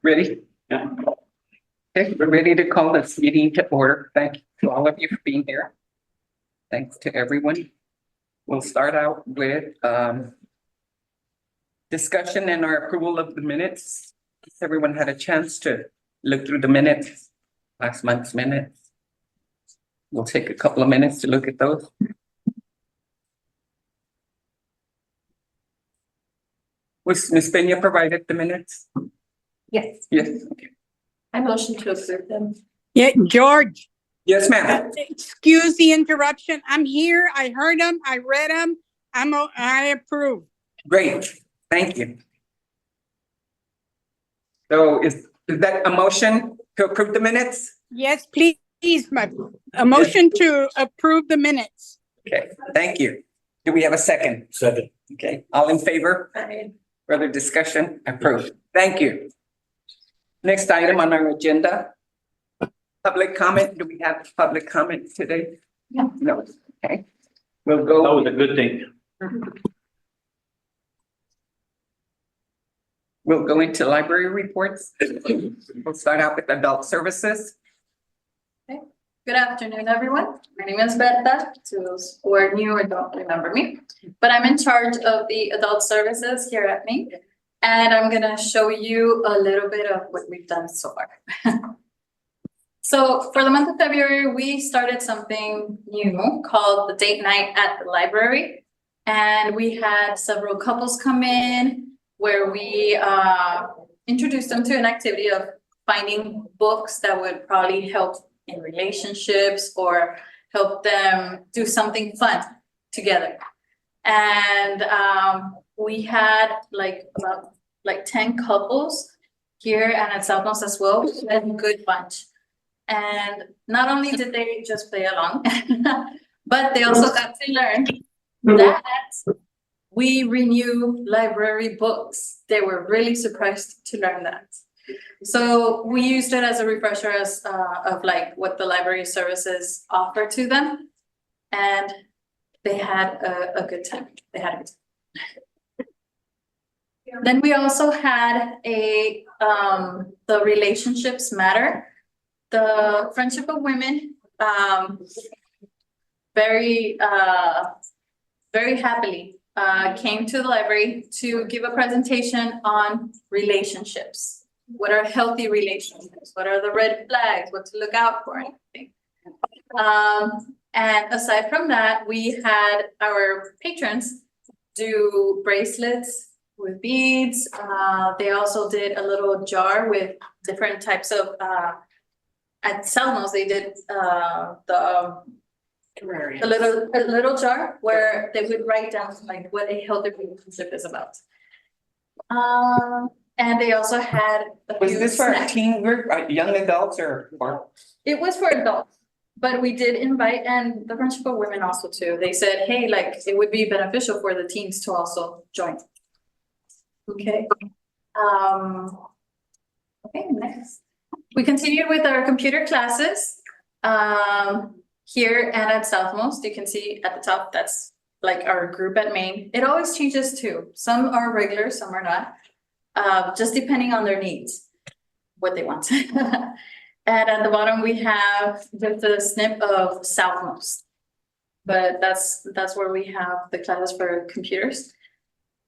Ready? Yeah. Okay, we're ready to call this meeting to order. Thank you to all of you for being here. Thanks to everyone. We'll start out with discussion and our approval of the minutes. Everyone had a chance to look through the minutes, last month's minutes. We'll take a couple of minutes to look at those. Was Ms. Peña provided the minutes? Yes, Yes. Okay. I motion to approve them. Yeah, George, Yes, ma'am. excuse the interruption. I'm here. I heard them. I read them. I approve. Great. Thank you. So is that a motion to approve the minutes? Yes, please, a motion to approve the minutes. Okay, thank you. Do we have a second? Second. Okay, all in favor? Further discussion? Approved. Thank you. Next item on our agenda. Public comment. Do we have public comment today? No. No. Okay. We'll That go. was a good thing. We'll go into library reports. We'll start out with adult services. Good afternoon, everyone. My name is Berta, to those who are new or don't remember me, but I'm in charge of the adult services here at Maine. And I'm gonna show you a little bit of what we've done so far. So for the month of February, we started something new called the date night at the library. And we had several couples come in where we introduced them to an activity of finding books that would probably help in relationships or help them do something fun together. And we had about 10 couples here and at Southmost as well. We had a good bunch. And not only did they just play along, but they also got to learn that we renew library books. They were really surprised to learn that. So we used it as a refresher of like what the library services offer to them. And they had a good time. They had a good time. Then we also had the relationships matter. The Friendship of Women very happily came to the library to give a presentation on relationships. What are healthy relationships? What are the red flags? What to look out for? Anything. And aside from that, we had our patrons do bracelets with beads. They also did a little jar with different types of, at Selma's, they did the little jar where they would write down like what a healthy relationship is about. And they also had Was this for a teen group, young adults or? It was for adults, but we did invite, and the Friendship of Women also too. They said, hey, like it would be beneficial for the teens to also join. Okay. Okay, next. We continued with our computer classes. Here and at Southmost, you can see at the top, that's like our group at Maine. It always changes too. Some are regular, some are not. Just depending on their needs, what they want. And at the bottom, we have just a snip of Southmost. But that's where we have the classes for computers.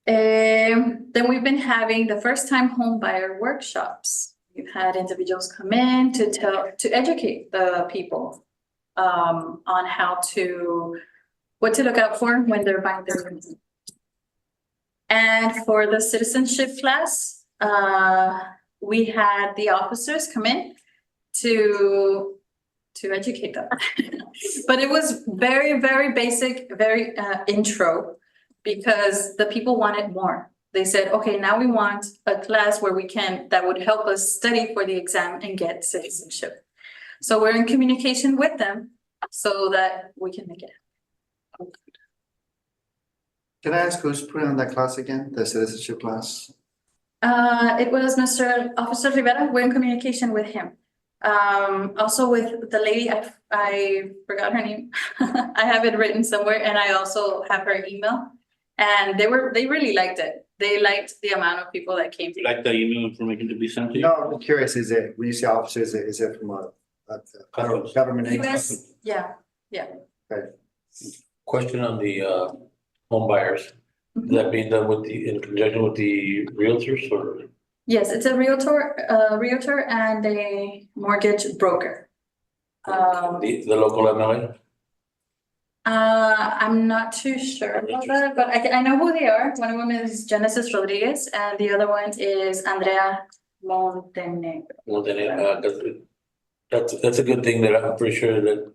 Then we've been having the first time home buyer workshops. We've had individuals come in to educate the people on what to look out for when they're buying their homes. And for the citizenship class, we had the officers come in to educate them. But it was very, very basic, very intro, because the people wanted more. They said, okay, now we want a class where that would help us study for the exam and get citizenship. So we're in communication with them so that we can make it happen. Can I ask who's putting on that class again, the citizenship class? It was Mr. Officer Rivera. We're in communication with him. Also with the lady, I forgot her name. I have it written somewhere, and I also have her email. And they really liked it. they liked the amount of people that came. Would you like the email information to be sent to you? No, I'm curious, is it, when you say officers, is it from a Customs. government agency? US, yeah. Question on the home buyers. Is that being done with the, in conjunction with the realtors or? Yes, it's a realtor and a mortgage broker. The local MLA? I'm not too sure about that, but I know who they are. One of them is Genesis Rodriguez and the other one is Andrea Montenegro. Well, then, that's a good thing that I'm pretty sure that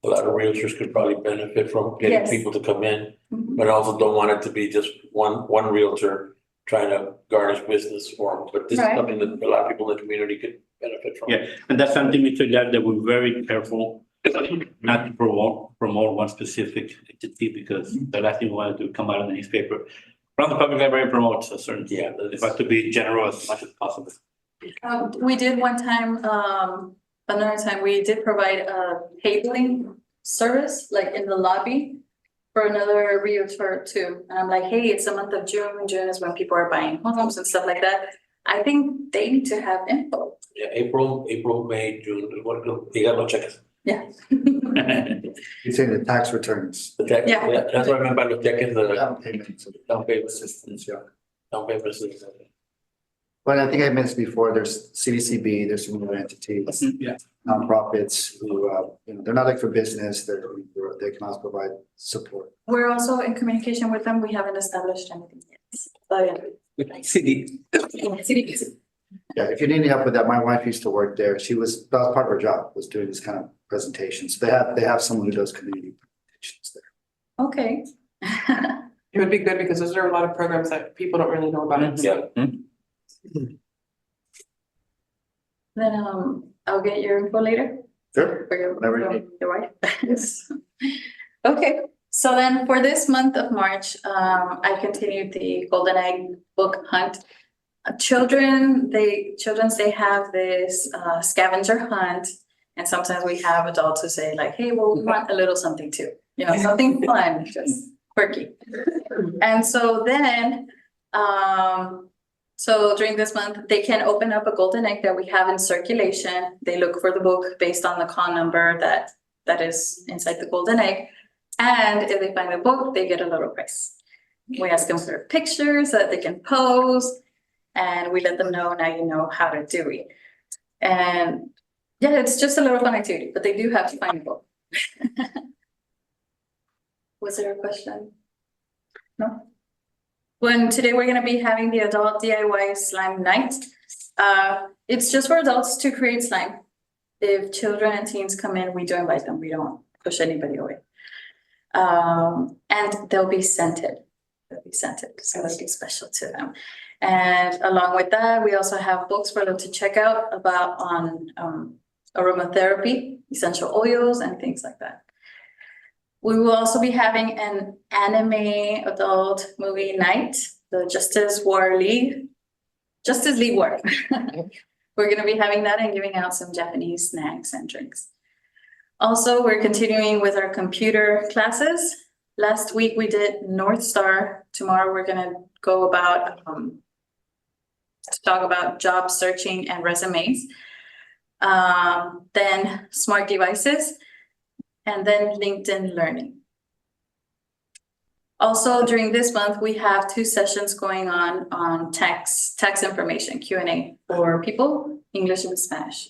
a lot of realtors could probably benefit from getting Yes. people to come in, Mhm. but also don't want it to be just one realtor trying to garnish business for them. But this is Right. something that a lot of people in the community could benefit from. Yeah, and that's something we took that we're very careful not to promote one specific entity because the last thing we want to do come out in the newspaper. From the public library promotes a certain, Yeah. if I have to be general as much as possible. We did one time, another time, we did provide a tabling service, like in the lobby for another realtor too. And I'm like, hey, it's the month of June. June is when people are buying homes and stuff like that. I think they need to have info. Yeah, April, May, June, you got no checkers. Yeah. You're saying the tax returns, The tax, Yeah. yeah, that's what I meant by the checkers, the down payments, down payment assistance, yeah. down payment assistance. But I think I mentioned before, there's CDCB, there's some other entities, Yeah. nonprofits who, they're not like for business, they can also provide support. We're also in communication with them. We haven't established anything yet. But City. Yeah, if you need any help with that, my wife used to work there. That was part of her job, was doing this kind of presentations. They have someone who does community presentations there. okay. It would be good because those are a lot of programs that people don't really know about. Yeah. Then I'll get your info later. Sure. For your, Whatever you need. your wife. Okay, so then for this month of March, I continued the Golden Egg book hunt. Children's Day have this scavenger hunt, and sometimes we have adults who say like, hey, well, we want a little something too, something fun, just quirky. And so then, so during this month, they can open up a golden egg that we have in circulation. They look for the book based on the con number that is inside the golden egg. And if they find the book, they get a little prize. We ask them for pictures so that they can pose, and we let them know, now you know how to do it. And yeah, it's just a little fun activity, but they do have to find the book. Was there a question? No? Today we're gonna be having the adult DIY slime night. It's just for adults to create slime. If children and teens come in, we do invite them. We don't push anybody away. And they'll be scented. So it'll be special to them. And along with that, we also have books for them to check out on aromatherapy, essential oils, and things like that. We will also be having an anime adult movie night, the Justice League War. We're gonna be having that and giving out some Japanese snacks and drinks. Also, we're continuing with our computer classes. Last week we did North Star. Tomorrow we're gonna go about to talk about job searching and resumes. Then smart devices, and then LinkedIn Learning. Also, during this month, we have 2 sessions going on tax information, Q&A for people, English and Spanish.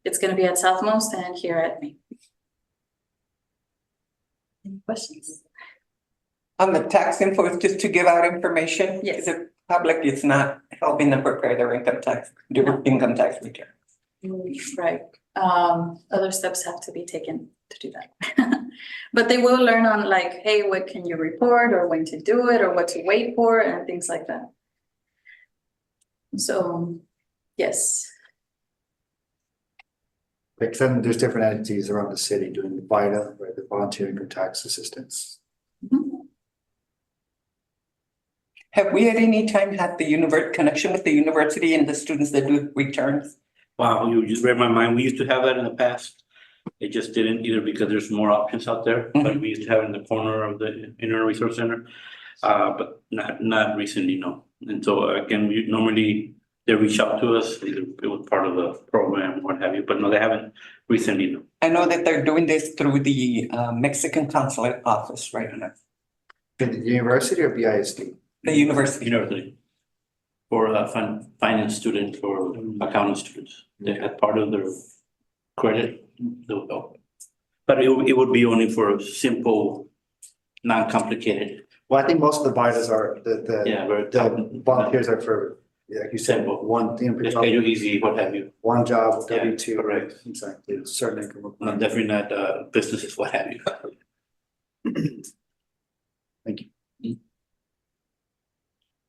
It's gonna be at Southmost and here at me. Any questions? On the tax info, it's just to give out information. Yes. The public, it's not helping them prepare their income tax return. Right, other steps have to be taken to do that. But they will learn on like, hey, what can you report, or when to do it, or what to wait for, and things like that. So, yes. Like then there's different entities around the city doing the VITA, right, the volunteer income tax assistance. Mhm. Have we at any time had the connection with the university and the students that do returns? Wow, you just read my mind. We used to have that in the past. It just didn't, either because there's more options out there, but we used to have it in the corner of the Inner Resource Center. But not recently, no. And so again, we normally, they reach out to us, either it was part of the program or what have you, but no, they haven't recently. No. I know that they're doing this through the Mexican consulate office right now, In the university or BISD? the university. University. For finance students or accounting students, they had part of their credit, they'll help. But it would be only for simple, non-complicated, Well, I think most of the buyers are, very the volunteers are for, like you said, Simple. one, just pay you easy, what have you, one job, Yeah, W-2. correct. Exactly, certain income. not requirement. definitely not businesses, what have you. Thank you.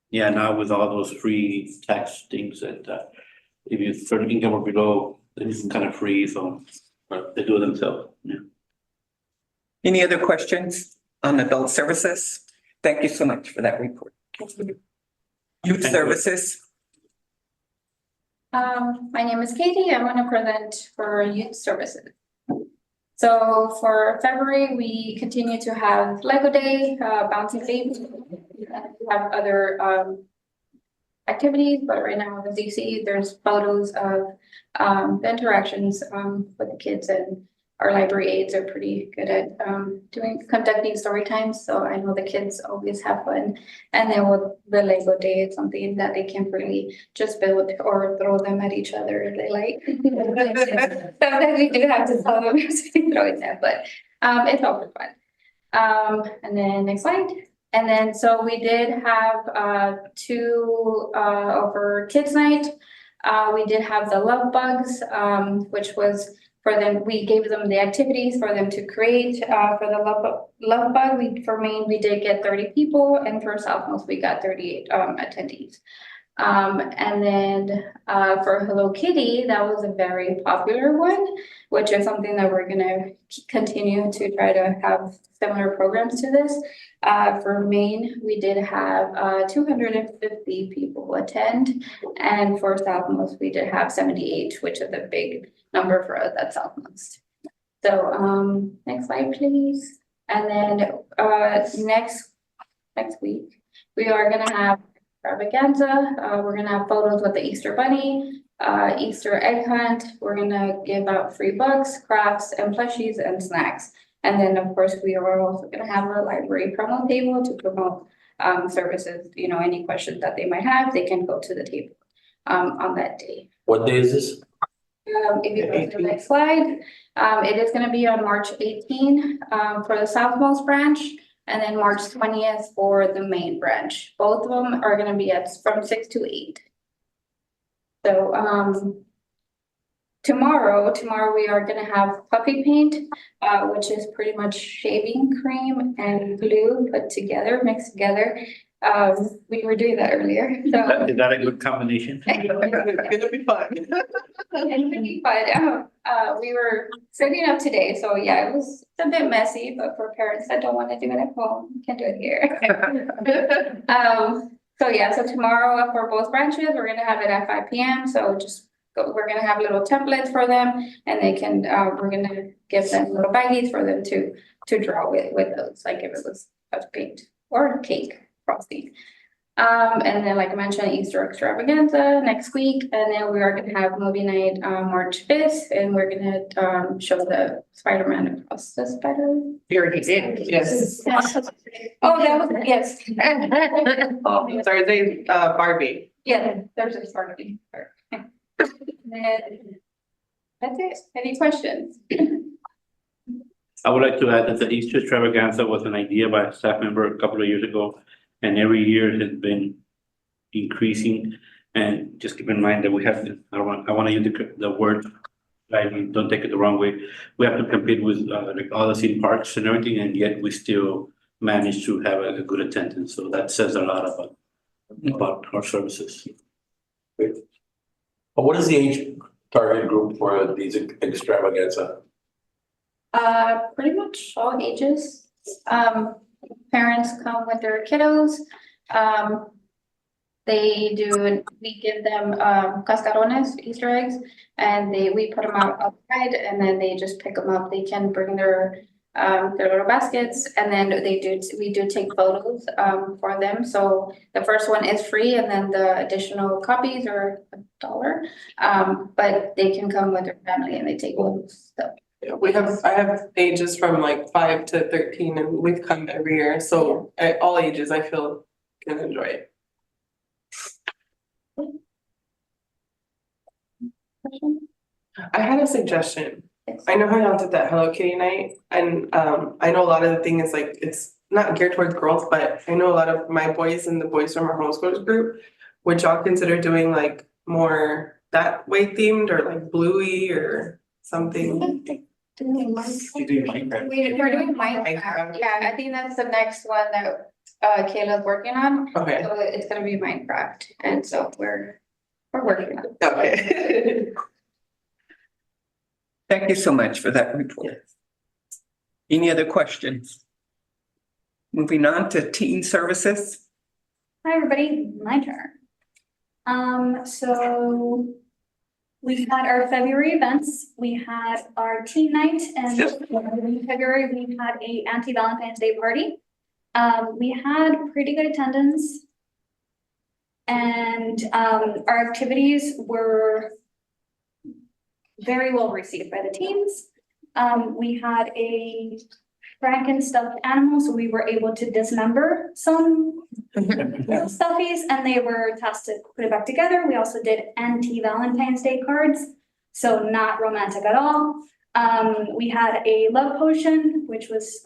Yeah, now with all those free tax things that if you certain income or below, it's kind of free, so they do it themselves, yeah. Any other questions on adult services? Thank you so much for that report. Youth Thank you. services, My name is Katie. I'm gonna present for youth services. So for February, we continue to have Lego Day, Bouncing Baby. We have other activities, but right now, as you see, there's photos of the interactions with the kids, and our library aides are pretty good at conducting story times. So I know the kids always have fun. And then with the Lego Day, it's something that they can really just build or throw them at each other if they like. Sometimes we do have to tell them to throw it there, but it's all for fun. And then next slide. And then so we did have two over kids night. We did have the love bugs, which was for them. We gave them the activities for them to create. For the love bug, for Maine we did get 30 people, and for Southmost we got 38 attendees. And then for Hello Kitty, that was a very popular one, which is something that we're gonna continue to try to have similar programs to this. For Maine, we did have 250 people attend, and for Southmost, we did have 78, which is a big number for us at Southmost. So next slide, please. And then next week, we are gonna have extravaganza. We're gonna have photos with the Easter Bunny, Easter egg hunt. We're gonna give out free books, crafts, and plushies and snacks. And then, of course, we are also gonna have a library promo table to promote services. You know, any questions that they might have, they can go to the table on that day. What day is this? If you go to the next slide, it is gonna be on March 18 for the Southmost branch, and then March 20th for the main branch. Both of them are gonna be from 6 to 8. So tomorrow we are gonna have puppy paint, which is pretty much shaving cream and glue put together, mixed together. We were doing that earlier, so. Is that a good combination? It's gonna be fun. But we were setting up today, so yeah, it was a bit messy, but for parents that don't want to do it at home, you can do it here. So yeah, so tomorrow for both branches, we're gonna have it at 5 p.m. So just go, we're gonna have little templates for them, and they can, we're gonna give them little baggies for them to draw with those, like if it was a paint or cake frosting. And then, like I mentioned, Easter extravaganza next week, and then we are gonna have movie night March 5th, and we're gonna show the Spider-Man across the spider. You already did, yes. Oh, that was, yes. Oh, Thursday, Barbie. Yeah, there's a Barbie. And that's it. Any questions? I would like to add that the Easter extravaganza was an idea by a staff member a couple of years ago, and every year it has been increasing. And just keep in mind that we have to, I want to use the word, I mean, don't take it the wrong way. We have to compete with like all the city parks and everything, and yet we still manage to have a good attendance. So that says a lot about our services. But what is the age target group for these extravaganza? Pretty much all ages. Parents come with their kiddos. We give them cascarones, Easter eggs, and we put them outside, and then they just pick them up. They can bring their their little baskets, and then we do take photos, for them. So the first one is free, and then the additional copies are $1. But they can come with their family and they take photos, so. Yeah, I have ages from like 5 to 13 and we've come every year, so at all ages, I feel can enjoy it. I had a suggestion. I know how y'all did that Hello Kitty night, and I know a lot of the thing is like, it's not geared towards girls, but I know a lot of my boys and the boys from our homeschoolers group. Would y'all consider doing like more that way themed or like bluey or something? You do Minecraft. We're doing Minecraft, yeah, I think that's the next one that Kayla's working on. Okay, So it's gonna be Minecraft, and so we're working on it. okay. Thank you so much for that report. Any other questions? Moving on to teen services. Hi, everybody, my turn. So we had our February events. We had our teen night, and in February, we had a anti-Valentine's Day party. We had pretty good attendance. And our activities were very well received by the teens. We had a Franken stuffed animal, so we were able to dismember some stuffies, and they were tasked to put it back together. We also did anti-Valentine's Day cards, so not romantic at all. We had a love potion, which was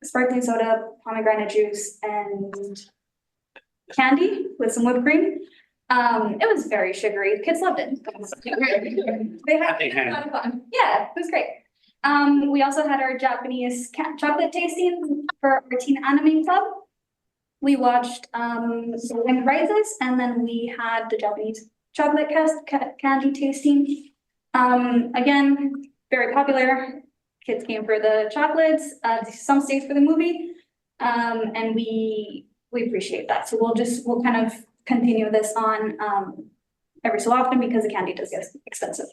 sparkling soda, pomegranate juice, and candy with some whipped cream. It was very sugary. Kids loved it. They had a lot of fun. Yeah, it was great. We also had our Japanese chocolate tasting for our teen anime club. We watched Wind Rises, and then we had the Japanese chocolate candy tasting. Again, very popular. Kids came for the chocolates, some stayed for the movie. And we appreciate that. So we'll kind of continue this on every so often because the candy does get expensive.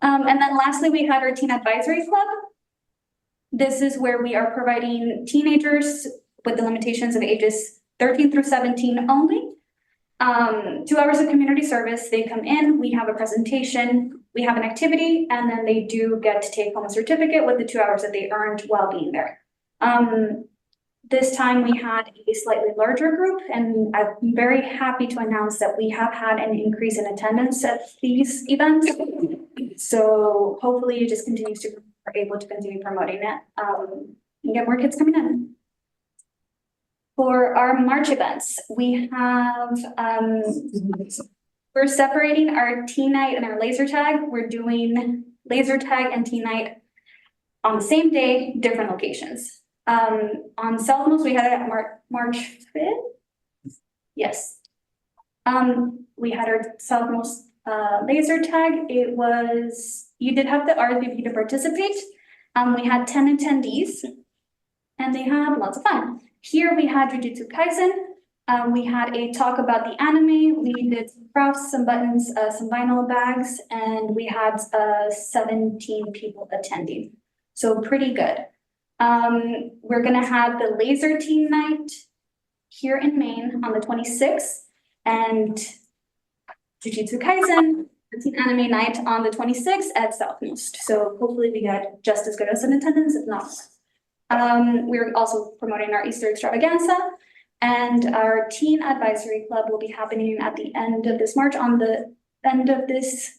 And then lastly, we had our Teen Advisory Club. This is where we are providing teenagers with the limitations of ages 13 through 17 only. 2 hours of community service. They come in, we have a presentation, we have an activity, and then they do get to take home a certificate with the 2 hours that they earned while being there. This time we had a slightly larger group, and I'm very happy to announce that we have had an increase in attendance at these events. So hopefully it just continues to, we're able to continue promoting it, and get more kids coming in. For our March events, we have, we're separating our teen night and our laser tag. We're doing laser tag and teen night on the same day, different locations. On Southmost, we had it at March 5th. Yes. We had our Southmost laser tag. It was, you did have to RSVP to participate. We had 10 attendees and they had lots of fun. Here we had Jujutsu Kaisen. We had a talk about the anime. We did some crafts, some buttons, some vinyl bags, and we had 17 people attending. So pretty good. We're gonna have the laser teen night here in Maine on the 26th and Jujutsu Kaisen, the teen anime night on the 26th at Southmost. So hopefully we get just as good as an attendance, if not. We're also promoting our Easter extravaganza, and our teen advisory club will be happening at the end of this March, on the end of this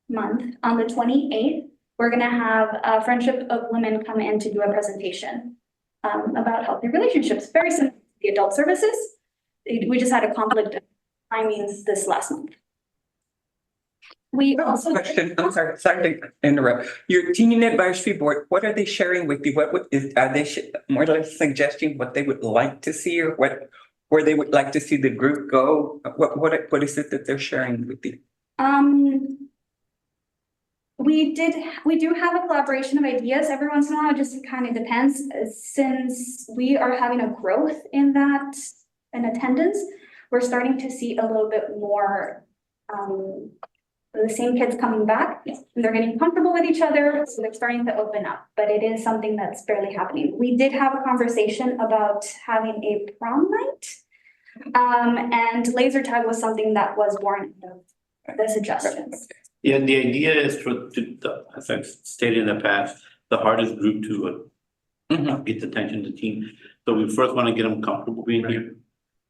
month, on the 28th. We're gonna have a Friendship of Women come in to do a presentation about healthy relationships, very similar to the adult services. We just had a conflict of timings this last month. We also. Question, I'm sorry to interrupt. Your teen advisory board, what are they sharing with you? Are they more or less suggesting what they would like to see, or where they would like to see the group go? What is it that they're sharing with you? We do have a collaboration of ideas every once in a while. It just kind of depends. Since we are having a growth in that, in attendance, we're starting to see a little bit more the same kids coming back, and they're getting comfortable with each other, so they're starting to open up, but it is something that's barely happening. We did have a conversation about having a prom night. And laser tag was something that was born of the suggestions. Yeah, the idea is as I've stated in the past, the hardest group to get the attention of the team. So we first want to get them comfortable being here.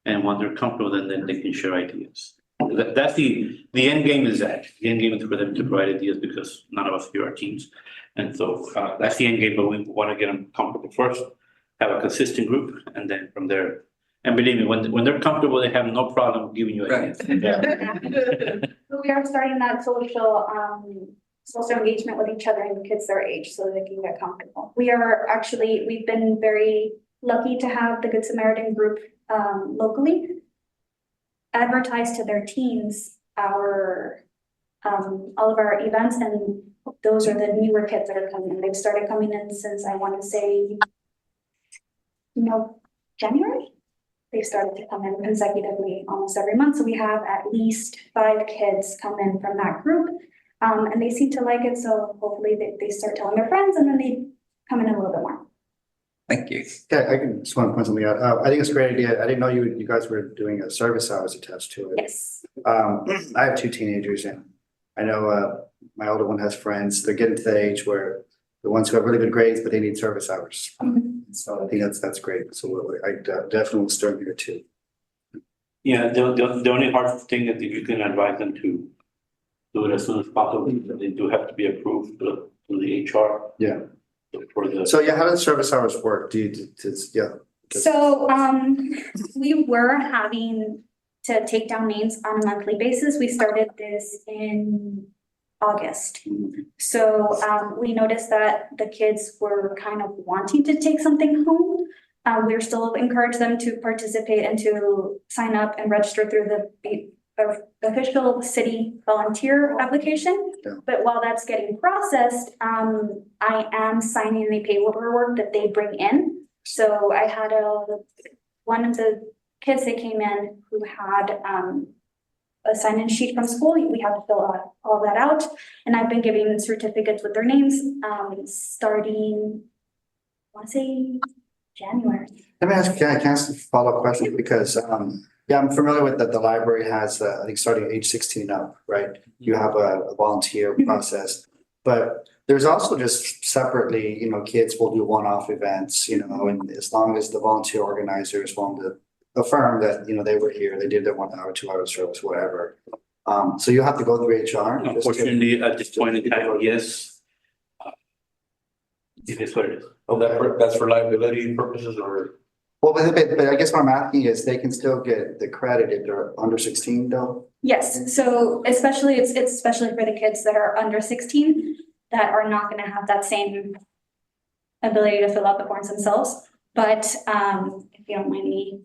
And once they're comfortable, then they can share ideas. That's the end game is that. The end game is for them to provide ideas because none of us here are teams. And so that's the end game, but we want to get them comfortable first, have a consistent group, and then from there. And believe me, when they're comfortable, they have no problem giving you ideas. So we are starting that social engagement with each other and kids their age so they can get comfortable. We've been very lucky to have the Good Samaritan group locally advertise to their teens all of our events, and those are the newer kids that are coming in. They've started coming in since I want to say, January. They've started to come in consecutively almost every month. So we have at least 5 kids come in from that group. And they seem to like it. So hopefully they start telling their friends and then they come in a little bit more. Thank you. Yeah, I can just want to point something out. I think it's a great idea. I didn't know you guys were doing a service hours attached to it. Yes. I have 2 teenagers and I know my older one has friends. They're getting to the age where the ones who have really good grades, but they need service hours. So I think that's great. So I definitely will start here too. Yeah, the only hard thing is that you can advise them to do it as soon as possible. They do have to be approved through the HR. Yeah. For So yeah, how does service hours work? So we were having to take down names on a monthly basis. We started this in August. So we noticed that the kids were kind of wanting to take something home. We're still encourage them to participate and to sign up and register through the official city volunteer application. Yeah. But while that's getting processed, I am signing the paperwork that they bring in. So I had one of the kids that came in who had a sign-in sheet from school. We have to fill out all that out. And I've been giving them certificates with their names starting, I want to say January. Let me ask, can I ask a follow-up question? Because yeah, I'm familiar with that the library has, I think starting age 16 up, right? You have a volunteer process, but there's also just separately, kids will do one-off events, and as long as the volunteer organizers want to affirm that, they were here, they did their 1 hour, 2 hour service, whatever. So you have to go through HR. unfortunately, at this point in time, yes. It is what it is. Oh, that's for liability purposes or? Well, but I guess what I'm asking is they can still get the credit if they're under 16 though? Yes, so especially it's especially for the kids that are under 16 that are not going to have that same ability to fill out the forms themselves. But if you don't mind me,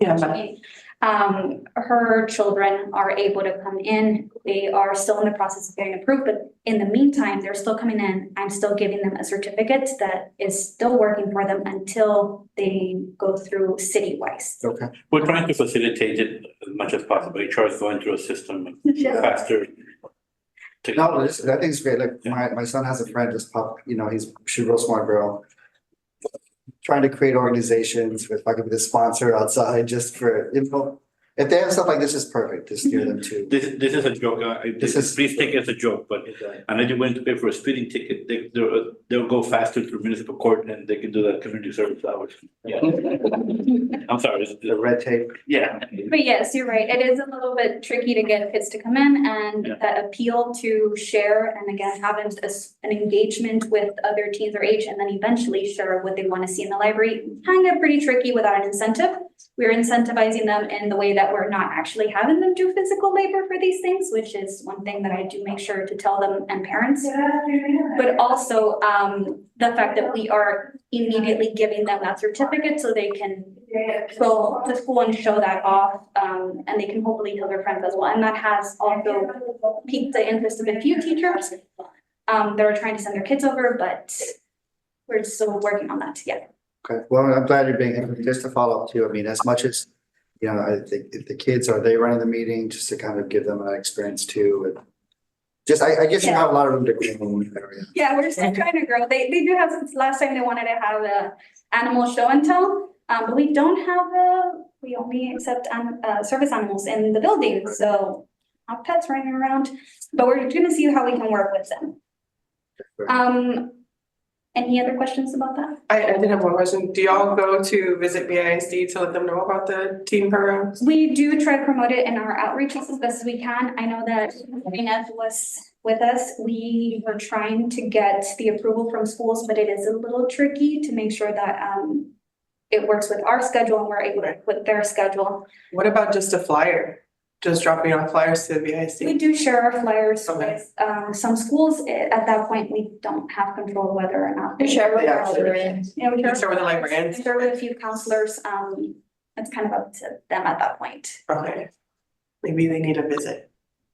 her children are able to come in. They are still in the process of getting approved, but in the meantime, they're still coming in. I'm still giving them a certificate that is still working for them until they go through city-wise. Okay. We're trying to facilitate it as much as possible. HR is going through a system Yeah. faster. No, I think it's great. Like my son has a friend just she's a real smart girl. Trying to create organizations if I could be the sponsor outside just for info. If they have stuff like this, is perfect. Just steer them to. This is a joke. Please take it as a joke, but unless you're willing to pay for a speeding ticket, they'll go faster through municipal court and they can do that community service hours. Yeah. I'm sorry. The red tape. Yeah. But yes, you're right. It is a little bit tricky to get kids to come in and that appeal to share and again, have an engagement with other teens their age and then eventually share what they want to see in the library. Kind of pretty tricky without an incentive. We're incentivizing them in the way that we're not actually having them do physical labor for these things, which is one thing that I do make sure to tell them and parents. But also the fact that we are immediately giving them that certificate so they can go to school and show that off and they can hopefully tell their friends as well. And that has also piqued the interest of a few teachers that are trying to send their kids over, but we're still working on that together. Okay, well, I'm glad you're being, just to follow up too, I mean, as much as, I think if the kids, are they running the meeting just to kind of give them an experience too? just, I guess you have a lot of room to grow in that area. Yeah, we're still trying to grow. They do have, since last time they wanted to have a animal show and tell. But we don't have we only accept service animals in the building, so not pets running around. But we're gonna see how we can work with them. Any other questions about that? I did have one question. Do y'all go to visit BISD to let them know about the teen programs? We do try to promote it in our outreaches as best as we can. I know that Reneth was with us. We were trying to get the approval from schools, but it is a little tricky to make sure that it works with our schedule and we're able to put their schedule. What about just a flyer? Just dropping off flyers to the We BISD? do share our flyers Okay. with some schools. At that point, we don't have control whether or not. We share with Yeah, our sure. librarians. Yeah, we You start with the librarians? We share with a few counselors. It's kind of up to them at that point. Okay. Maybe they need a visit.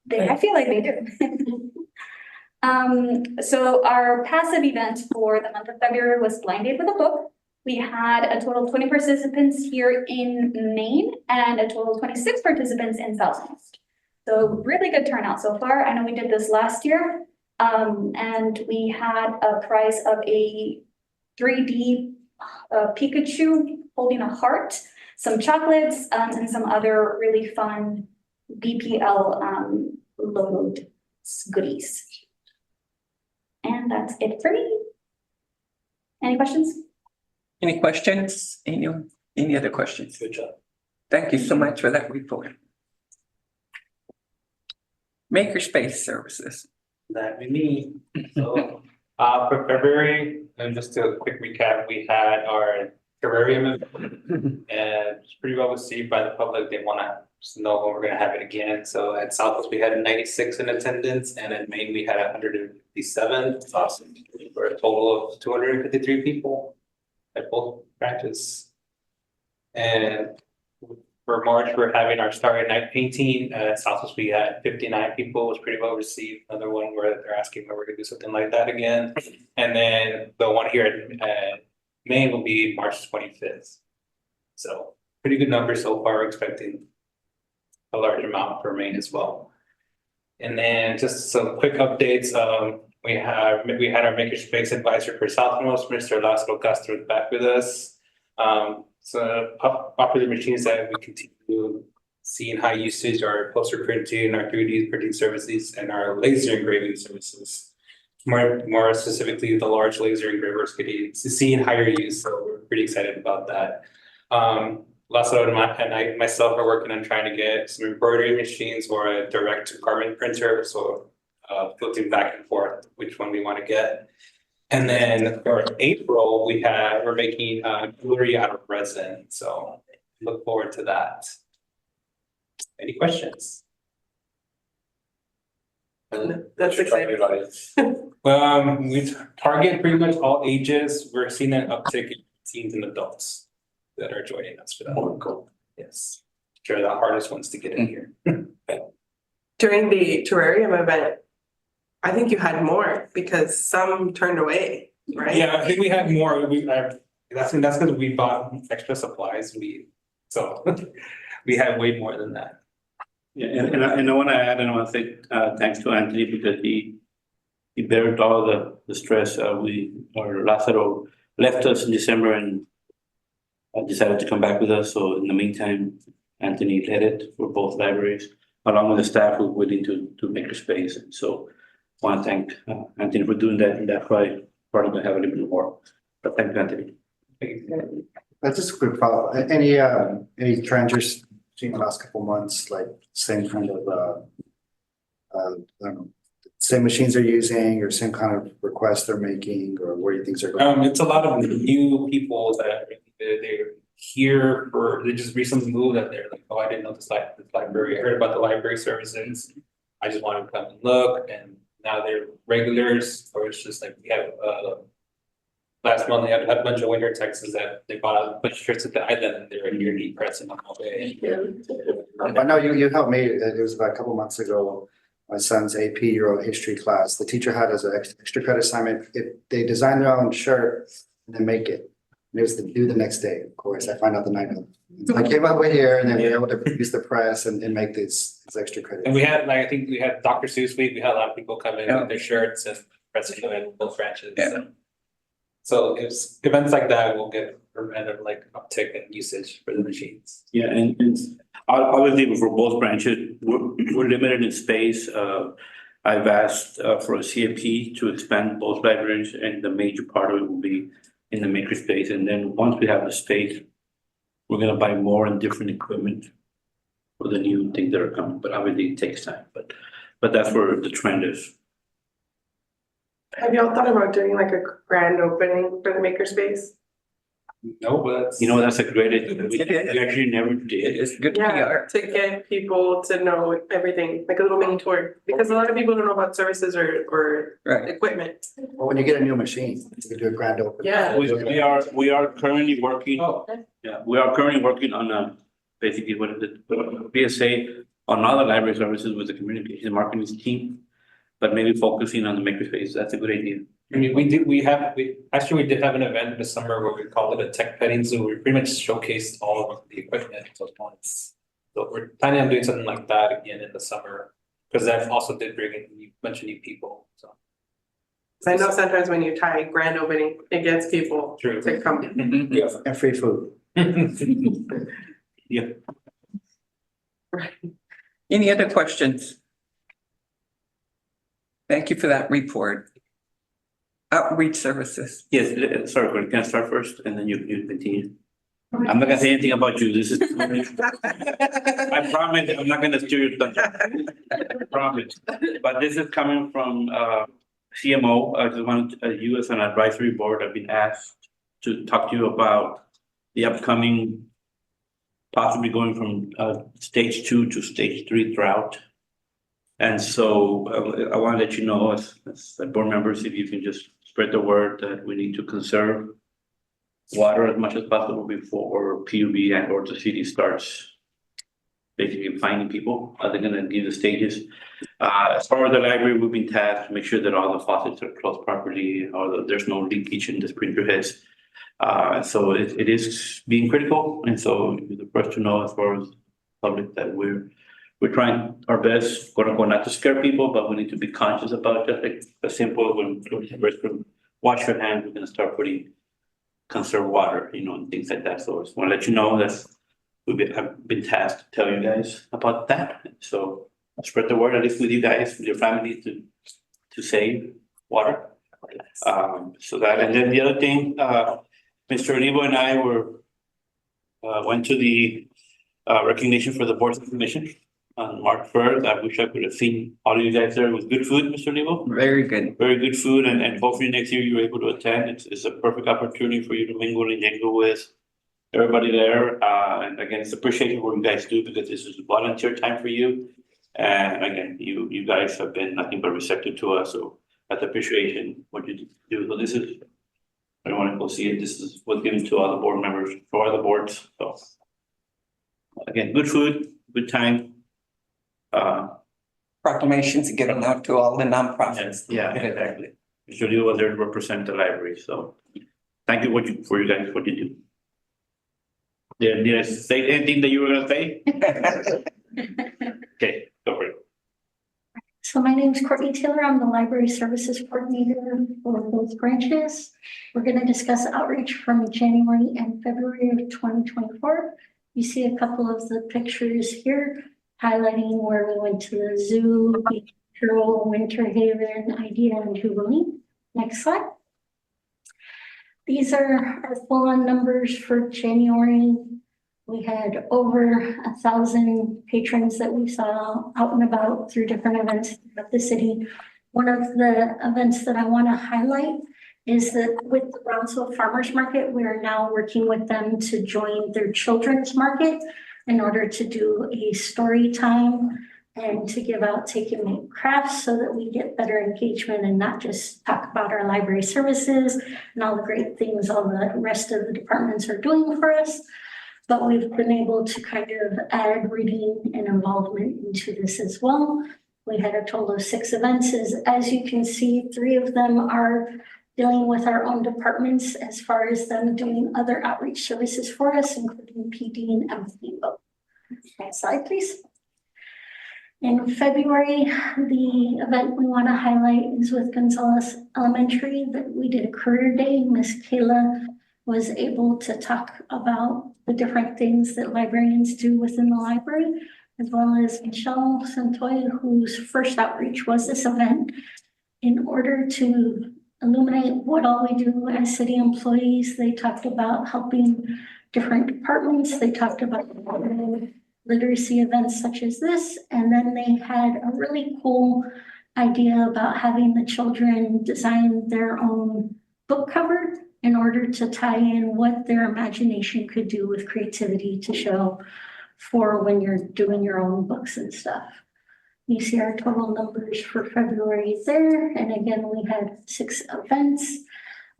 I feel like they do. So our passive event for the month of February was Blind Date with a Book. We had a total of 20 participants here in Maine and a total of 26 participants in Southwest. So really good turnout so far. I know we did this last year. And we had a prize of a 3D Pikachu holding a heart, some chocolates, and some other really fun BPL logoed goodies. And that's it for me. Any questions? Any questions? Any other questions? Good job. Thank you so much for that report. Makerspace services. That be me. So, for February, and just a quick recap, we had our terrarium event, and it's pretty well received by the public. They wanna know when we're gonna have it again. So at Southwest, we had 96 in attendance, and in Maine, we had 157. It's awesome. For a total of 253 people at both branches. And for March, we're having our Starry Night painting at Southwest. We had 59 people. It was pretty well received. Another one where they're asking where we're gonna do something like that again. And then the one here at Maine will be March 25th. So pretty good numbers so far. We're expecting a large amount for Maine as well. And then just some quick updates. We had our Makerspace advisor for Southmost, Mr. Laszlo Castro, is back with us. So popular machines that we continue seeing high usage are poster printing, our 3D printing services, and our laser engraving services. More specifically, the large laser engravers seeing higher use, so we're pretty excited about that. Laszlo and I myself are working on trying to get some embroidery machines or a direct garment printer, so flipping back and forth which one we want to get. And then for April, we're making jewelry out of resin, so look forward to that. Any questions? That's exciting. We target pretty much all ages. We're seeing an uptick in teens and adults that are joining us for that. Oh, cool. Yes, sure, the hardest ones to get in here. During the terrarium event, I think you had more because some turned away, right? Yeah, I think we had more. That's because we bought extra supplies. So we had way more than that. Yeah, and I want to add, and I want to say thanks to Anthony because he bared all the stress. Lázaro left us in December and decided to come back with us. So in the meantime, Anthony led it for both libraries, along with the staff who were willing to make a space. And so I want to thank Anthony for doing that, and that's why probably going to have a little bit more. But thank you, Anthony. That's just a quick follow-up. Any trends you're seeing the last couple months, like same kind of, I don't know, same machines they're using or same kind of requests they're making, or where you think they're going? It's a lot of new people that they're here they just recently moved and they're like, oh, I didn't know this library. I heard about the library services. I just wanted to come and look, and now they're regulars, or it's just like we have last month they had a bunch of winter Texans that they bought a bunch of trips at the island and they were here deep pressing on all day. I know you helped me, it was about a couple months ago, my son's AP Euro history class, the teacher had as an extra credit assignment, if they design their own shirt and then make it. And it was due the next day, of course. I find out the night of. So I came over here and then we were able to use the press and make these extra credits. And we had, like, I think we had Dr. Seuss week, we had a lot of people come in Yeah. with their shirts and pressing them in both branches. Yeah. So it's events like that will get a random like uptick in usage for the machines. Yeah, and obviously for both branches, we're limited in space. I've asked for a CFP to expand both libraries, and the major part of it will be in the makerspace. And then once we have the space, we're gonna buy more and different equipment for the new things that are coming, but obviously it takes time, but that's where the trend is. Have y'all thought about doing like a grand opening for the makerspace? No, but that's. You know, that's a great idea. We It is. we actually never did. It's good Yeah, PR. to get people to know everything, like a little mini tour, because a lot of people don't know about services or Right. equipment. Well, when you get a new machine, you can do a grand opening. Yeah. We are currently working. Oh, Yeah, we are currently working on basically what is it, PSA on other library services with the communication marketing team. But maybe focusing on the makerspace, that's a good idea. I mean, we did have an event in the summer where we called it a tech petting, so we pretty much showcased all of the equipment at once. So we're planning on doing something like that again in the summer, because that also did bring in a bunch of new people, so. I know sometimes when you tie grand opening, it gets people True. to come. Mhm. And free food. Yeah. Any other questions? Thank you for that report. Outreach services. Yes, sorry, Gordon, can I start first and then you continue? I'm not gonna say anything about you. This is. I promise I'm not gonna steal your thunder. I promise. But this is coming from CMO. I just wanted you as an advisory board, I've been asked to talk to you about the upcoming possibly going from stage 2 to stage 3 drought. And so I want to let you know as board members, if you can just spread the word that we need to conserve water as much as possible before PUB and or the city starts basically finding people. They're gonna give the stages. As far as the library, we've been tasked to make sure that all the faucets are closed properly, or that there's no leakage in the sprinkler heads. So it is being critical, and so you're the first to know as far as public that we're trying our best, quote unquote, not to scare people, but we need to be conscious about just like a simple when wash your hands, we're gonna start putting conserve water, and things like that. So I just want to let you know that I've been tasked to tell you guys about that. So spread the word, at least with you guys, with your family, to save water. So that, and then the other thing, Mr. Olivo and I went to the recognition for the boards and commission on March 1st. I wish I could have seen all of you guys there. It was good food, Mr. Olivo. Very good. Very good food, and hopefully next year you're able to attend. It's a perfect opportunity for you to mingle and mingle with everybody there. And again, it's appreciated what you guys do, because this is volunteer time for you. And again, you guys have been nothing but receptive to us, so that's appreciation what you do. So this is, I don't want to go see it. This is what's given to all the board members, for all the boards. So again, good food, good time. Proclamations to get them out to all the nonprofits. Yeah, exactly. Mr. Leo was there to represent the library, so thank you for you guys, what you do. Did I say anything that you were gonna say? Okay, go for it. So my name is Courtney Taylor. I'm the Library Services Coordinator for both branches. We're going to discuss outreach from January and February of 2024. You see a couple of the pictures here highlighting where we went to the zoo, Carroll, Winter Haven, Idea, and Jubilee. Next slide. These are our full-on numbers for January. We had over 1,000 patrons that we saw out and about through different events of the city. One of the events that I want to highlight is that with the Brownsville Farmers Market, we are now working with them to join their children's market in order to do a story time and to give out take and make crafts so that we get better engagement and not just talk about our library services and all the great things all the rest of the departments are doing for us. But we've been able to kind of add reading and involvement into this as well. We had a total of 6 events. As you can see, 3 of them are dealing with our own departments as far as them doing other outreach services for us, including PD and MPO. Next slide, please. In February, the event we want to highlight is with Gonzales Elementary that we did a career day. Miss Kayla was able to talk about the different things that librarians do within the library, as well as Michelle Santoy, whose first outreach was this event, in order to illuminate what all we do as city employees. They talked about helping different departments. They talked about literacy events such as this. And then they had a really cool idea about having the children design their own book cover in order to tie in what their imagination could do with creativity to show for when you're doing your own books and stuff. You see our total numbers for February there. And again, we had 6 events.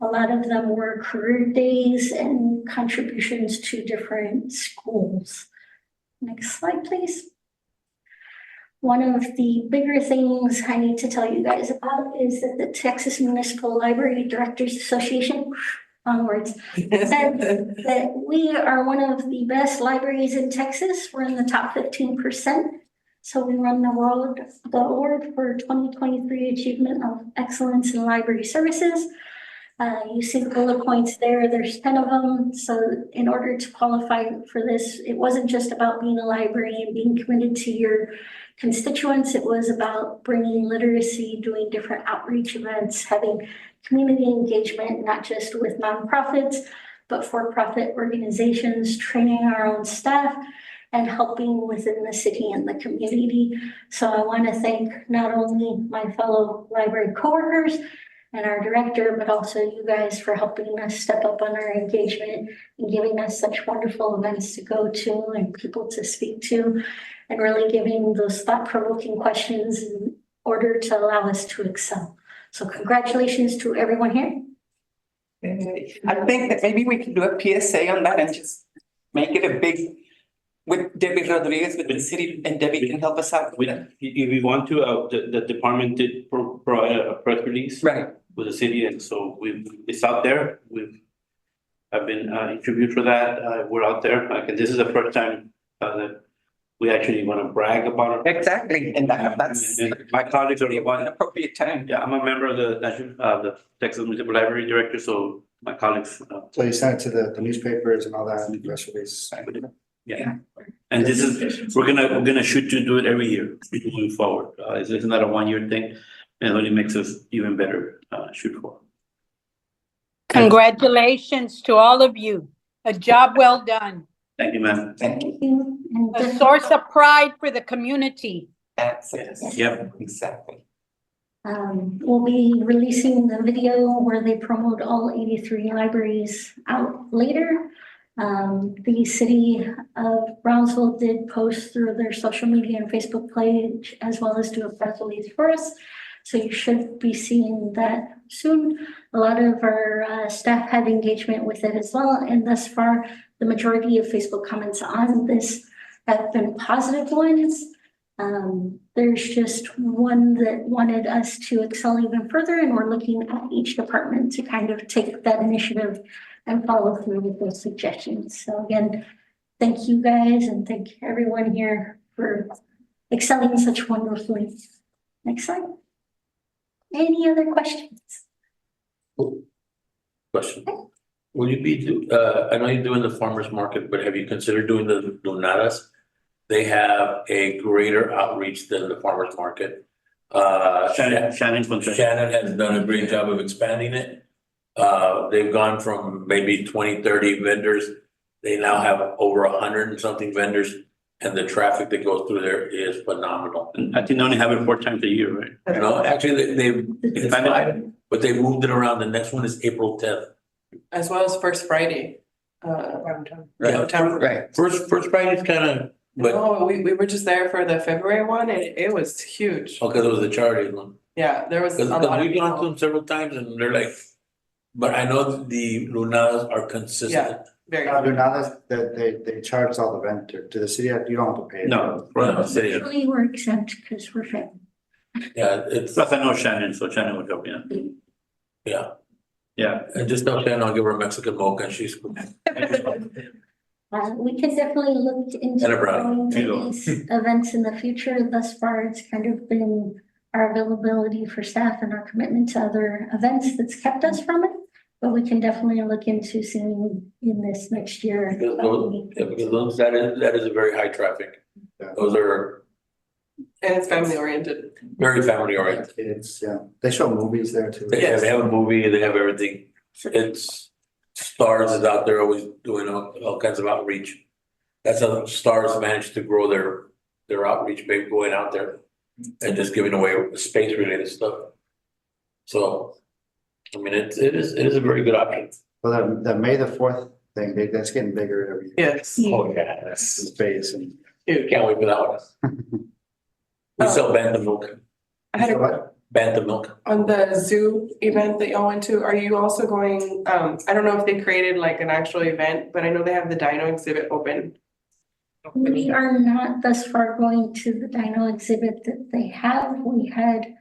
A lot of them were career days and contributions to different schools. Next slide, please. One of the bigger things I need to tell you guys about is that the Texas Municipal Library Directors Association, onwards, said that we are one of the best libraries in Texas. We're in the top 15%. So we won the award for 2023 Achievement of Excellence in Library Services. You see the bullet points there, there's 10 of them. So in order to qualify for this, it wasn't just about being a library and being committed to your constituents. It was about bringing literacy, doing different outreach events, having community engagement, not just with nonprofits, but for-profit organizations, training our own staff, and helping within the city and the community. So I want to thank not only my fellow library coworkers and our director, but also you guys for helping us step up on our engagement and giving us such wonderful events to go to and people to speak to, and really giving those thought-provoking questions in order to allow us to excel. So congratulations to everyone here. I think that maybe we can do a PSA on that and just make it a big, with Debbie Rodriguez with the city, and Debbie can help us out with that. If we want to, the department did provide a press release. Right. With the city, and so it's out there. I've been interviewed for that. We're out there. And this is the first time that we actually want to brag about it. Exactly, and that's My colleagues are the an one. appropriate time. Yeah, I'm a member of the Texas Municipal Library Director, so my colleagues. So you sent it to the newspapers and all that, and the press release. Yeah, and this is we're gonna shoot to do it every year moving forward. It's not a 1-year thing, and it only makes us even better shoot for. Congratulations to all of you. A job well done. Thank you, ma'am. Thank you. And A source of pride for the community. Yes. Yep. Exactly. We'll be releasing the video where they promote all 83 libraries out later. The city of Brownsville did post through their social media and Facebook page, as well as do a press release for us. So you should be seeing that soon. A lot of our staff had engagement with it as well. And thus far, the majority of Facebook comments on this have been positive ones. There's just one that wanted us to excel even further, and we're looking at each department to kind of take that initiative and follow through with those suggestions. So again, thank you guys and thank everyone here for excelling such wonderfully. Next slide. Any other questions? Question. Will you be, I know you're doing the farmer's market, but have you considered doing the donadas? They have a greater outreach than the farmer's market. Shannon Shannon has done a great job of expanding it. They've gone from maybe 20, 30 vendors. They now have over 100 and something vendors, and the traffic that goes through there is phenomenal. I think they only have it 4 times a year, right? No, actually, they've expanded, but they moved it around. The next one is April 10th. As well as First Friday. Downtown. Right. First Friday is kind of, but Oh, we were just there for the February one, and it was huge. because it was the charity one. Yeah, there was a Because lot of we've gone to people. them several times and they're like, but I know that the lunadas are consistent. Very Now, good. that they charge all the vendor to the city, you don't have to pay. No. Right, I'll say it. Usually we're exempt because we're family. Yeah, it's, Plus I know Shannon, so Shannon would help, yeah. yeah. Yeah. And just tell Shannon I'll give her a Mexican mocha and she's. We can definitely look into And a brownie. going There you to go. these events in the future. Thus far, it's kind of been our availability for staff and our commitment to other events that's kept us from it. But we can definitely look into seeing in this next year. Because those, that is a very high traffic. Yeah. Those are And it's family oriented. very family oriented. Kids, yeah, they show movies there too. They have a movie, they have everything. It's, Stars is out there always doing all kinds of outreach. That's how Stars managed to grow their outreach, by going out there and just giving away space related stuff. So, I mean, it is a very good option. Well, the May the 4th thing, that's getting bigger every year. Yes. Oh, yeah, that's, Space and. can't wait for that one. We sell bantam milk, I had a What? bantam milk. On the zoo event that y'all went to, are you also going, I don't know if they created like an actual event, but I know they have the dino exhibit open. We are not thus far going to the dino exhibit that they have. We had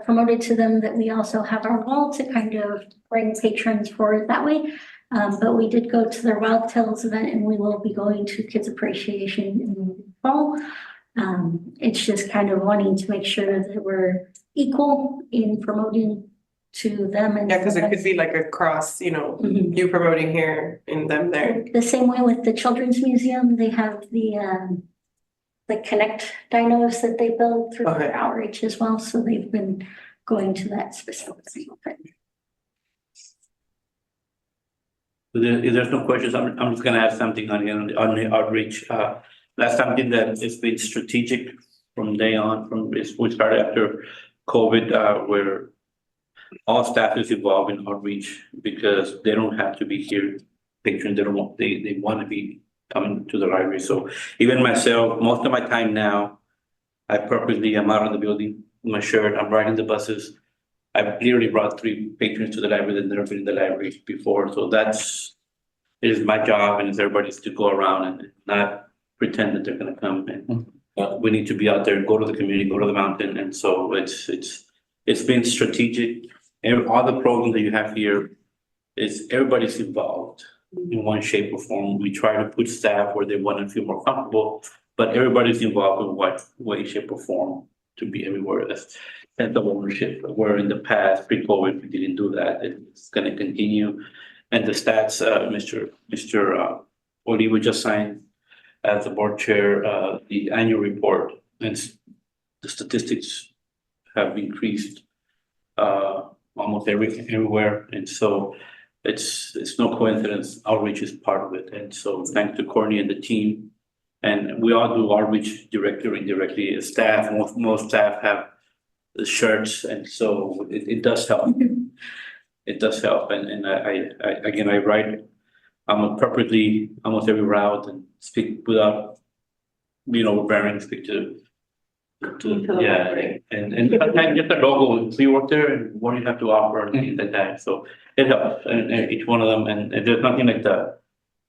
promoted to them that we also have our wall to kind of bring patrons forward that way. But we did go to their Wild Tales event and we will be going to Kids Appreciation in the fall. It's just kind of wanting to make sure that we're equal in promoting to them and. Yeah, because it could be like a cross, you know, Mhm. you promoting here and them there. The same way with the Children's Museum, they have the Connect dinos that they build through Okay. their outreach as well, so they've been going to that specifically. If there's no questions, I'm just gonna add something on the outreach. That's something that has been strategic from day on, we started after COVID, where all staff is involved in outreach because they don't have to be here. Patrons, they want to be coming to the library. So even myself, most of my time now, I purposely am out of the building, in my shirt, I'm riding the buses. I've literally brought 3 patrons to the library that never been in the library before. So it is my job and it's everybody's to go around and not pretend that they're gonna come. And we need to be out there, go to the community, go to the mountain. And so it's been strategic. And all the programs that you have here is everybody's involved in one shape or form. We try to put staff where they want to feel more comfortable, but everybody's involved in what way, shape or form to be everywhere. That's sense of ownership, where in the past, pre-COVID, we didn't do that. It's gonna continue. And the stats, Mr. Oliva just signed as the board chair, the annual report, and the statistics have increased almost everywhere. And so it's no coincidence, outreach is part of it. And so thanks to Courtney and the team. And we all do outreach directly or indirectly. Staff, most staff have the shirts, and so it does help. It does help. And I write, I'm purposely almost every route and speak without being overbearing, speak to yeah, and sometimes just a logo, so you work there and what do you have to offer and things like that. So it helps, and each one of them, and there's nothing like that.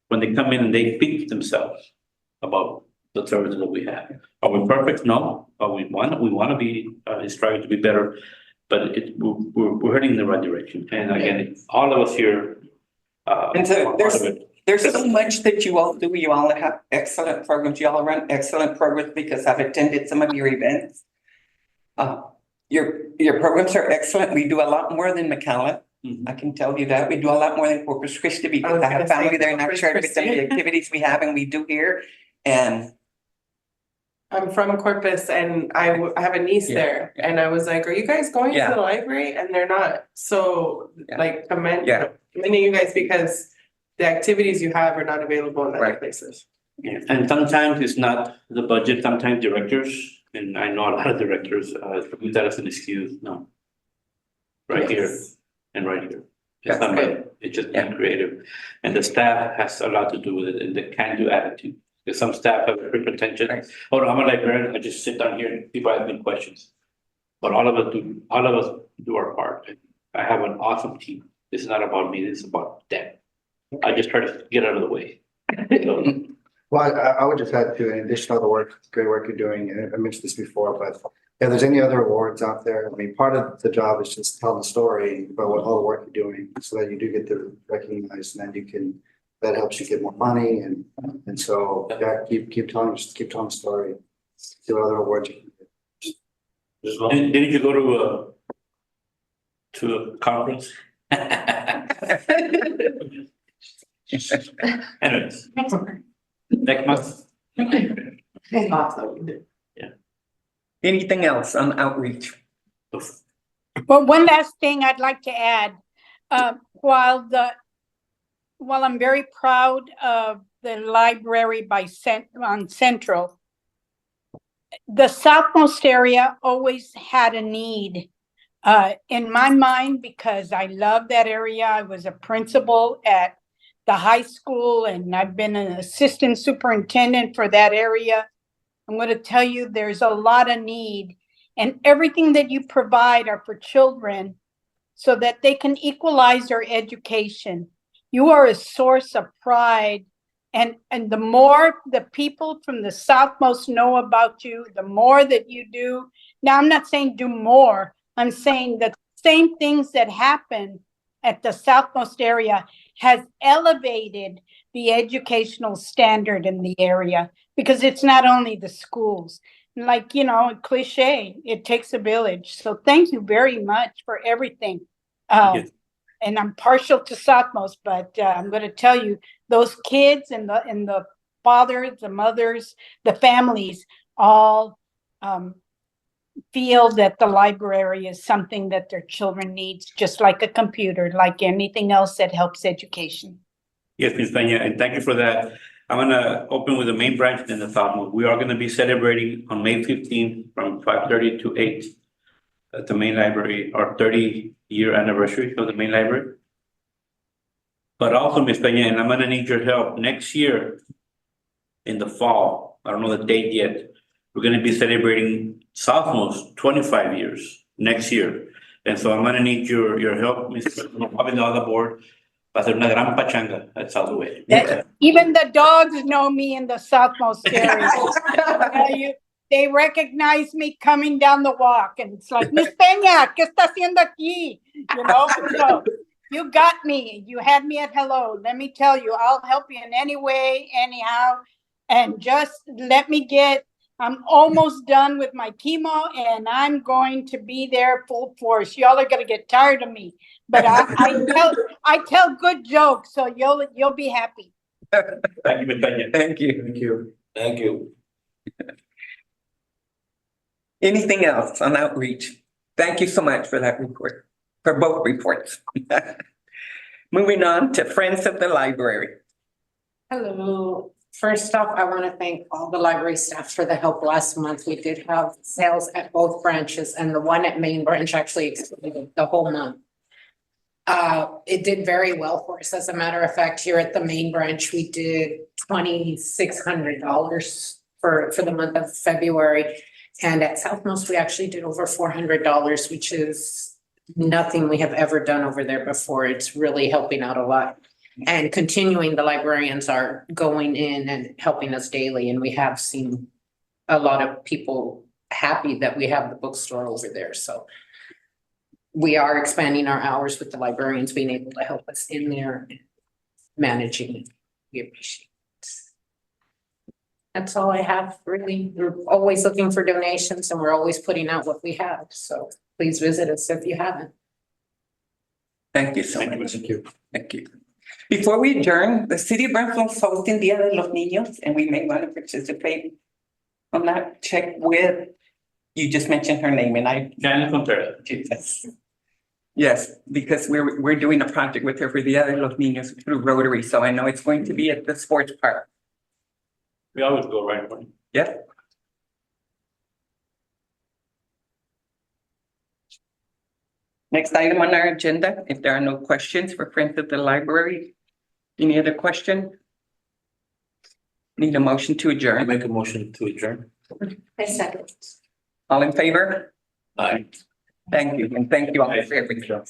When they come in and they speak themselves about the services that we have. Are we perfect? No. We want to be striving to be better, but we're heading in the right direction. And again, all of us here. And so are part of it. there's so much that you all do. You all have excellent programs. You all run excellent programs because I've attended some of your events. Your programs are excellent. We do a lot more than McAllen. I can tell you that. We do a lot more than Corpus Christi because I have family there and I've shared with them the activities we have and we do here. And I'm from Corpus and I have a niece there and I was like, are you guys going to the library? And they're not. So like commending you guys because the activities you have are not available in other places. Yeah, and sometimes it's not the budget, sometimes directors, and I know a lot of directors, use that as an excuse, no. Right here and right here. It's not right, it's just being creative. And the staff has a lot to do with it and the can-do attitude. Because some staff have very pretension. Oh, no, I'm a librarian, I just sit down here and people ask me questions. But all of us do our part. I have an awesome team. This is not about me, this is about them. I just try to get out of the way. Well, I would just add to, in addition to all the great work you're doing, and I mentioned this before, but if there's any other awards out there, I mean, part of the job is just telling the story about what all the work you're doing, so that you do get the recognized, and then you can, that helps you get more money, and so, yeah, keep telling the story. See what other awards you can get. As long- Didn't you go to a conference? Anyways, next month. Awesome. Anything else on outreach? Well, one last thing I'd like to add, while I'm very proud of the library on Central, the southmost area always had a need. In my mind, because I love that area, I was a principal at the high school and I've been an assistant superintendent for that area. I'm going to tell you, there's a lot of need, and everything that you provide are for children so that they can equalize their education. You are a source of pride. And the more the people from the southmost know about you, the more that you do. Now, I'm not saying do more. I'm saying that same things that happen at the southmost area has elevated the educational standard in the area, because it's not only the schools. Like, cliche, it takes a village. So thank you very much for everything. Yes. And I'm partial to southmost, but I'm going to tell you, those kids and the fathers, the mothers, the families all feel that the library is something that their children needs, just like a computer, like anything else that helps education. Yes, Ms. Peña, and thank you for that. I'm gonna open with the main branch in the southmost. We are gonna be celebrating on May 15th from 5:30 to 8 at the main library, our 30-year anniversary of the main library. But also, Ms. Peña, and I'm gonna need your help next year in the fall. I don't know the date yet. We're gonna be celebrating southmost 25 years next year. And so I'm gonna need your help, Ms. Having the other board. Va a ser una gran pachanga at Southway. Even the dogs know me in the southmost area. They recognize me coming down the walk, and it's like, Miss Peña, ¿qué está haciendo aquí? So you got me. You had me at hello. Let me tell you, I'll help you in any way, anyhow. And just let me I'm almost done with my chemo, and I'm going to be there full force. Y'all are gonna get tired of me, but I tell good jokes, so you'll be happy. Thank you, Ms. Peña. Thank you. Thank you. Thank you. Anything else on outreach? Thank you so much for that report, for both reports. Moving on to Friends of the Library. Hello. First off, I want to thank all the library staff for the help last month. We did have sales at both branches, and the one at Main Branch actually exceeded the whole month. It did very well for us. As a matter of fact, here at the Main Branch, we did $2,600 for the month of February. And at Southmost, we actually did over $400, which is nothing we have ever done over there before. It's really helping out a lot. And continuing, the librarians are going in and helping us daily. And we have seen a lot of people happy that we have the bookstore over there. So we are expanding our hours with the librarians being able to help us in there managing it. We appreciate it. That's all I have, really. We're always looking for donations, and we're always putting out what we have. So please visit us if you haven't. Thank you so much. Thank you. Thank you. Before we adjourn, the city of Brownsville is hosting Dia de los Niños, and we may want to participate on that. Check with, you just mentioned her name, and I. Janet Contreras. Yes, because we're doing a project with her for Dia de los Niños through Rotary, so I know it's going to be at the sports park. We always go right away. Yeah. Next item on our agenda, if there are no questions for Friends of the Library, any other question? Need a motion to I adjourn. make a motion to adjourn. I second. All in favor? Aye. Thank you, and thank you all for everything.